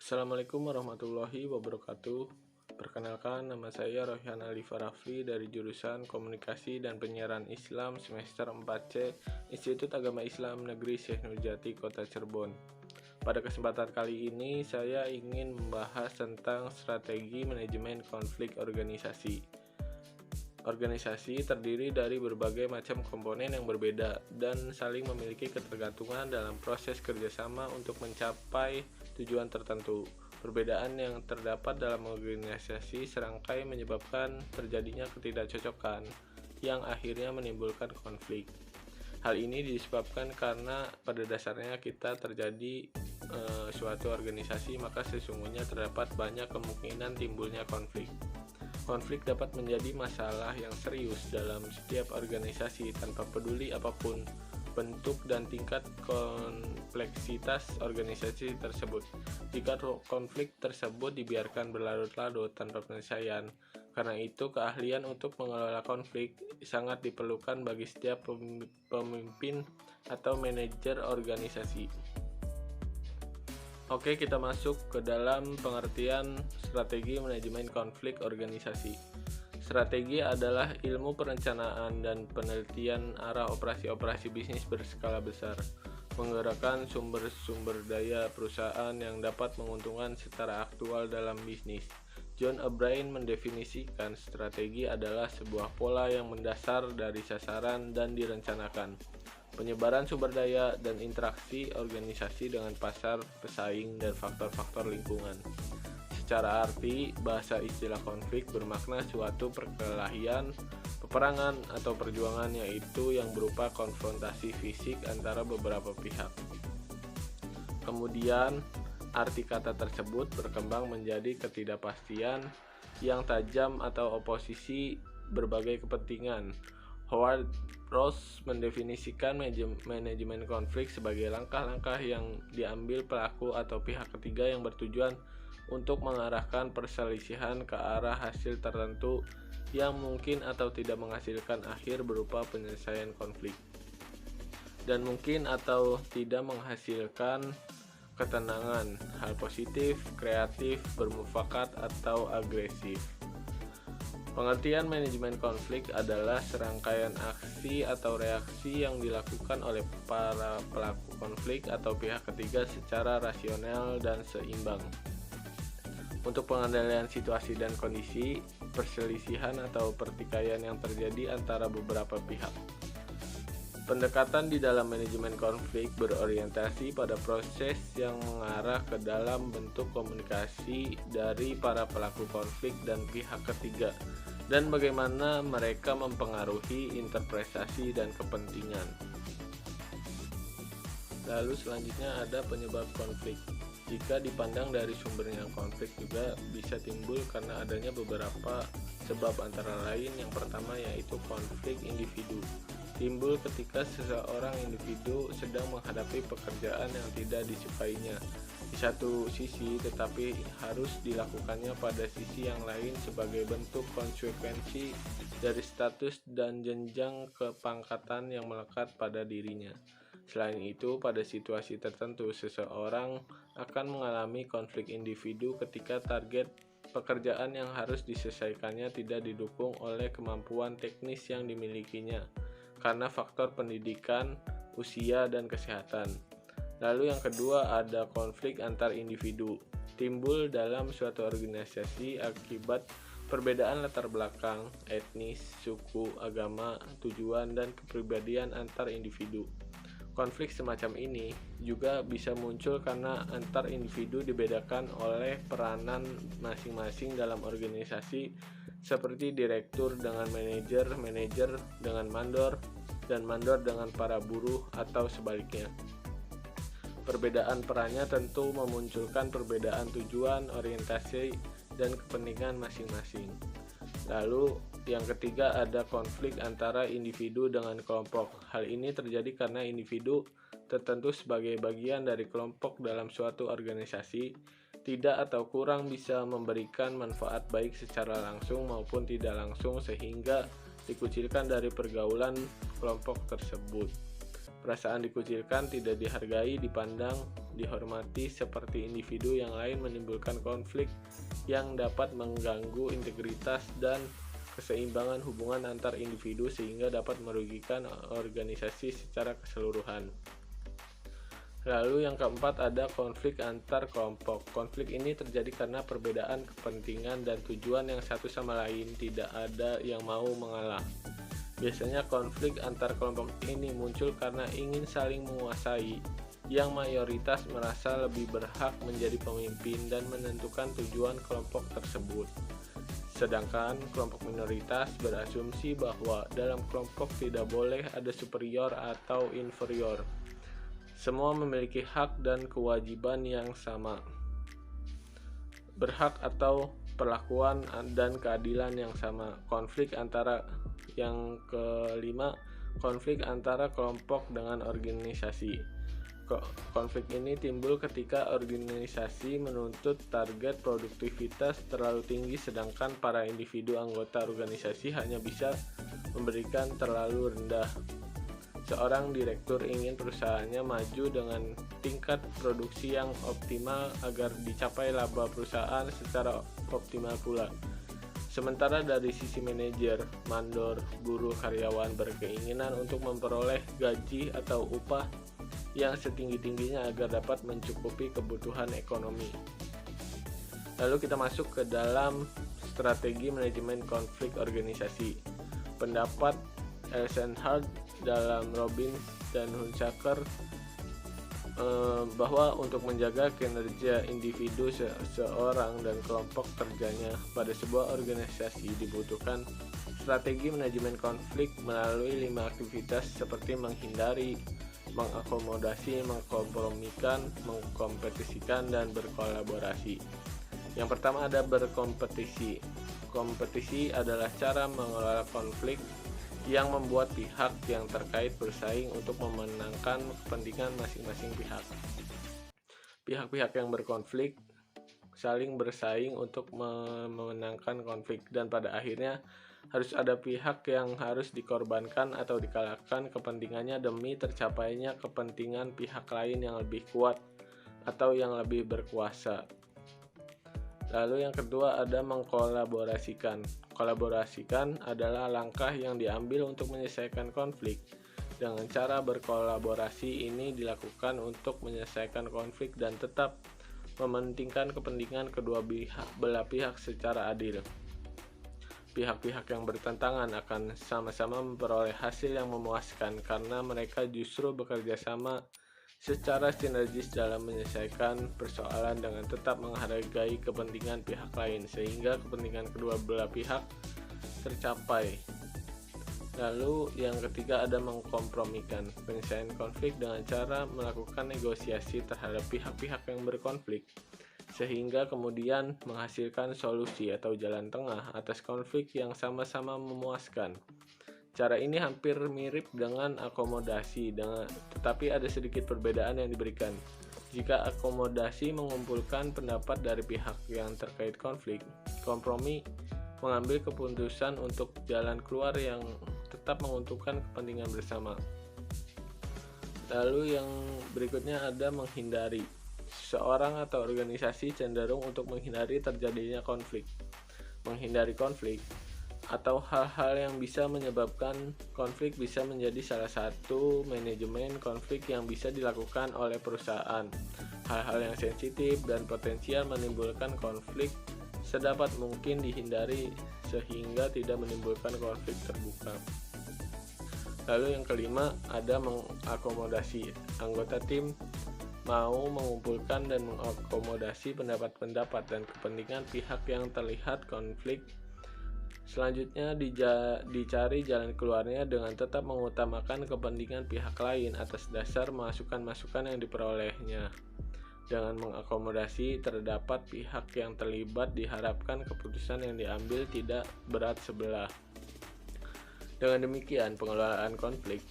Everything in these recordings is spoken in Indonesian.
Assalamualaikum warahmatullahi wabarakatuh. Perkenalkan, nama saya Rohyan Alifa Rafli dari jurusan Komunikasi dan Penyiaran Islam semester 4C Institut Agama Islam Negeri Syekh Nurjati, Kota Cirebon. Pada kesempatan kali ini saya ingin membahas tentang strategi manajemen konflik organisasi. Organisasi terdiri dari berbagai macam komponen yang berbeda dan saling memiliki ketergantungan dalam proses kerjasama untuk mencapai tujuan tertentu. Perbedaan yang terdapat dalam organisasi serangkai menyebabkan terjadinya ketidakcocokan yang akhirnya menimbulkan konflik. Hal ini disebabkan karena pada dasarnya kita terjadi suatu organisasi, maka sesungguhnya terdapat banyak kemungkinan timbulnya konflik. Konflik dapat menjadi masalah yang serius dalam setiap organisasi tanpa peduli apapun bentuk dan tingkat kompleksitas organisasi tersebut. Jika konflik tersebut dibiarkan berlarut-larut tanpa penyelesaian, karena itu keahlian untuk mengelola konflik sangat diperlukan bagi setiap pemimpin atau manajer organisasi. Oke, kita masuk ke dalam pengertian strategi manajemen konflik organisasi. Strategi adalah ilmu perencanaan dan penelitian arah operasi-operasi bisnis berskala besar, menggerakkan sumber-sumber daya perusahaan yang dapat menguntungkan secara aktual dalam bisnis. John O'Brien mendefinisikan strategi adalah sebuah pola yang mendasar dari sasaran dan direncanakan, penyebaran sumber daya, dan interaksi organisasi dengan pasar, pesaing, dan faktor-faktor lingkungan. Secara arti, bahasa istilah konflik bermakna suatu perkelahian, peperangan, atau perjuangan, yaitu yang berupa konfrontasi fisik antara beberapa pihak. Kemudian, arti kata tersebut berkembang menjadi ketidakpastian yang tajam atau oposisi berbagai kepentingan. Howard Ross mendefinisikan manajemen konflik sebagai langkah-langkah yang diambil pelaku atau pihak ketiga yang bertujuan untuk mengarahkan perselisihan ke arah hasil tertentu yang mungkin atau tidak menghasilkan akhir berupa penyelesaian konflik, dan mungkin atau tidak menghasilkan ketenangan, hal positif, kreatif, bermufakat, atau agresif. Pengertian manajemen konflik adalah serangkaian aksi atau reaksi yang dilakukan oleh para pelaku konflik atau pihak ketiga secara rasional dan seimbang untuk pengendalian situasi dan kondisi perselisihan atau pertikaian yang terjadi antara beberapa pihak. Pendekatan di dalam manajemen konflik berorientasi pada proses yang mengarah ke dalam bentuk komunikasi dari para pelaku konflik dan pihak ketiga, dan bagaimana mereka mempengaruhi interpretasi dan kepentingan. Lalu selanjutnya ada penyebab konflik. Jika dipandang dari sumbernya, konflik juga bisa timbul karena adanya beberapa sebab, antara lain yang pertama yaitu konflik individu. Timbul ketika seseorang individu sedang menghadapi pekerjaan yang tidak disukainya di satu sisi, tetapi harus dilakukannya pada sisi yang lain sebagai bentuk konsekuensi dari status dan jenjang kepangkatan yang melekat pada dirinya. Selain itu, pada situasi tertentu, seseorang akan mengalami konflik individu ketika target pekerjaan yang harus diselesaikannya tidak didukung oleh kemampuan teknis yang dimilikinya karena faktor pendidikan, usia, dan kesehatan. Lalu yang kedua ada konflik antar individu. Timbul dalam suatu organisasi akibat perbedaan latar belakang, etnis, suku, agama, tujuan, dan kepribadian antar individu. Konflik semacam ini juga bisa muncul karena antar individu dibedakan oleh peranan masing-masing dalam organisasi, seperti direktur dengan manajer, manajer dengan mandor, dan mandor dengan para buruh, atau sebaliknya. Perbedaan perannya tentu memunculkan perbedaan tujuan, orientasi, dan kepentingan masing-masing. Lalu yang ketiga ada konflik antara individu dengan kelompok. Hal ini terjadi karena individu tertentu sebagai bagian dari kelompok dalam suatu organisasi tidak atau kurang bisa memberikan manfaat baik secara langsung maupun tidak langsung, sehingga dikucilkan dari pergaulan kelompok tersebut. Perasaan dikucilkan, tidak dihargai, dipandang, dihormati seperti individu yang lain menimbulkan konflik yang dapat mengganggu integritas dan keseimbangan hubungan antar individu sehingga dapat merugikan organisasi secara keseluruhan. Lalu yang keempat ada konflik antar kelompok. Konflik ini terjadi karena perbedaan kepentingan dan tujuan yang satu sama lain, tidak ada yang mau mengalah. Biasanya konflik antar kelompok ini muncul karena ingin saling menguasai, yang mayoritas merasa lebih berhak menjadi pemimpin dan menentukan tujuan kelompok tersebut. Sedangkan kelompok minoritas berasumsi bahwa dalam kelompok tidak boleh ada superior atau inferior. Semua memiliki hak dan kewajiban yang sama. Berhak atau perlakuan dan keadilan yang sama. Yang kelima, konflik antara kelompok dengan organisasi. Konflik ini timbul ketika organisasi menuntut target produktivitas terlalu tinggi sedangkan para individu anggota organisasi hanya bisa memberikan terlalu rendah. Seorang direktur ingin perusahaannya maju dengan tingkat produksi yang optimal agar dicapai laba perusahaan secara optimal pula. Sementara dari sisi manajer, mandor, buruh, karyawan berkeinginan untuk memperoleh gaji atau upah yang setinggi-tingginya agar dapat mencukupi kebutuhan ekonomi. Lalu kita masuk ke dalam strategi manajemen konflik organisasi. Pendapat Eisenhardt dalam Robbins dan Hunsaker bahwa untuk menjaga kinerja individu seorang dan kelompok kerjanya pada sebuah organisasi dibutuhkan strategi manajemen konflik melalui 5 aktivitas seperti menghindari, mengakomodasi, mengkompromikan, mengkompetisikan, dan berkolaborasi. Yang pertama ada berkompetisi. Kompetisi adalah cara mengelola konflik yang membuat pihak yang terkait bersaing untuk memenangkan kepentingan masing-masing pihak. Pihak-pihak yang berkonflik saling bersaing untuk memenangkan konflik dan pada akhirnya harus ada pihak yang harus dikorbankan atau dikalahkan kepentingannya demi tercapainya kepentingan pihak lain yang lebih kuat atau yang lebih berkuasa. Lalu yang kedua ada mengkolaborasikan. Kolaborasikan adalah langkah yang diambil untuk menyelesaikan konflik. Dengan cara berkolaborasi ini dilakukan untuk menyelesaikan konflik dan tetap mementingkan kepentingan kedua belah pihak secara adil. Pihak-pihak yang bertentangan akan sama-sama memperoleh hasil yang memuaskan karena mereka justru bekerja sama secara sinergis dalam menyelesaikan persoalan dengan tetap menghargai kepentingan pihak lain sehingga kepentingan kedua belah pihak tercapai. Lalu yang ketiga ada mengkompromikan. Penyelesaian konflik dengan cara melakukan negosiasi terhadap pihak-pihak yang berkonflik sehingga kemudian menghasilkan solusi atau jalan tengah atas konflik yang sama-sama memuaskan. Cara ini hampir mirip dengan akomodasi, tetapi ada sedikit perbedaan yang diberikan. Jika akomodasi mengumpulkan pendapat dari pihak yang terkait konflik, kompromi mengambil keputusan untuk jalan keluar yang tetap menguntungkan kepentingan bersama. Lalu yang berikutnya ada menghindari. Seseorang atau organisasi cenderung untuk menghindari terjadinya konflik. Menghindari konflik atau hal-hal yang bisa menyebabkan konflik bisa menjadi salah satu manajemen konflik yang bisa dilakukan oleh perusahaan. Hal-hal yang sensitif dan potensial menimbulkan konflik sedapat mungkin dihindari sehingga tidak menimbulkan konflik terbuka. Lalu yang kelima ada mengakomodasi. Anggota tim mau mengumpulkan dan mengakomodasi pendapat-pendapat dan kepentingan pihak yang terlihat konflik. Selanjutnya dicari jalan keluarnya dengan tetap mengutamakan kepentingan pihak lain atas dasar masukan-masukan yang diperolehnya. Dengan mengakomodasi terdapat pihak yang terlibat diharapkan keputusan yang diambil tidak berat sebelah. Dengan demikian pengelolaan konflik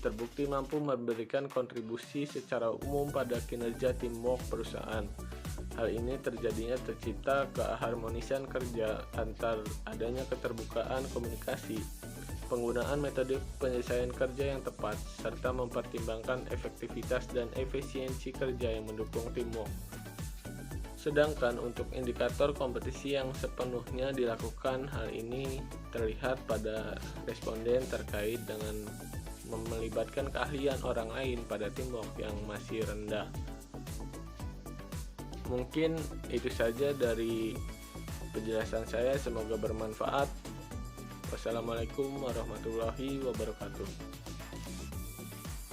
terbukti mampu memberikan kontribusi secara umum pada kinerja teamwork perusahaan. Hal ini tercipta keharmonisan kerja antar adanya keterbukaan komunikasi penggunaan metode penyelesaian kerja yang tepat, serta mempertimbangkan efektivitas dan efisiensi kerja yang mendukung teamwork. Sedangkan untuk indikator kompetisi yang sepenuhnya dilakukan, hal ini terlihat pada responden terkait dengan melibatkan keahlian orang lain pada teamwork yang masih rendah. Mungkin itu saja dari penjelasan saya, semoga bermanfaat. Wassalamualaikum warahmatullahi wabarakatuh.